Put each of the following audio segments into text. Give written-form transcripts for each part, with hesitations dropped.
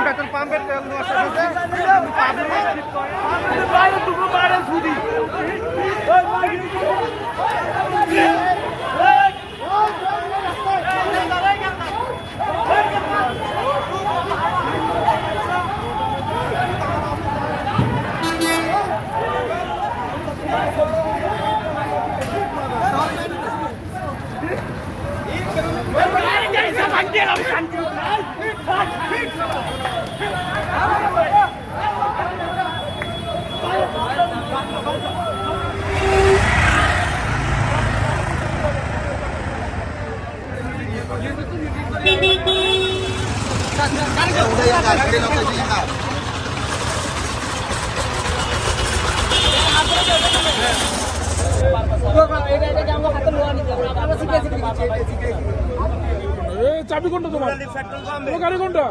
Petrol পাম্পের তেল চাবি কোনটা তোমার? গাড়ি কোনটা?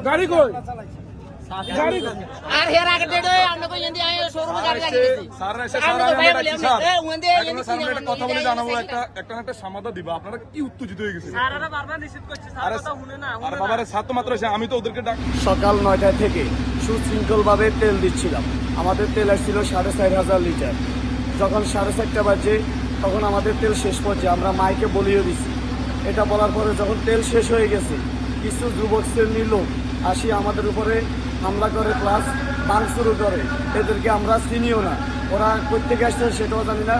গাড়ি কই? গাড়ি আর হের আগে দেড় আমরা কই এন্দি আয় শোরুমে গাড়ি লাগিয়ে দিছি স্যার এসে স্যার আমি ডাকছি স্যার এ ওন্দে একটা কথা বলে জানাবো একটা সমাধান দিবা আপনারা কি উত্তেজিত হয়ে গেছেন স্যাররা বারবার নিষেধ করছে স্যার কথা শুনে না আর বাবারে সাত তো মাত্র এসে আমি তো ওদেরকে ডাক সকাল 9টা থেকে সুশৃঙ্খলভাবে তেল দিচ্ছিলাম। আমাদের তেল আসছিল 4,500 লিটার। যখন 4:30 বাজে তখন আমাদের তেল শেষ পর্যায়ে আমরা মাইকে বলিয়ে দিছি। এটা বলার পরে যখন তেল শেষ হয়ে গেছে কিছু যুবক শ্রেণীর লোক আসি আমাদের উপরে হামলা করে প্লাস ভাঙচুর করে। এদেরকে আমরা চিনিও না, ওরা কোথা থেকে আসছে সেটাও জানি না।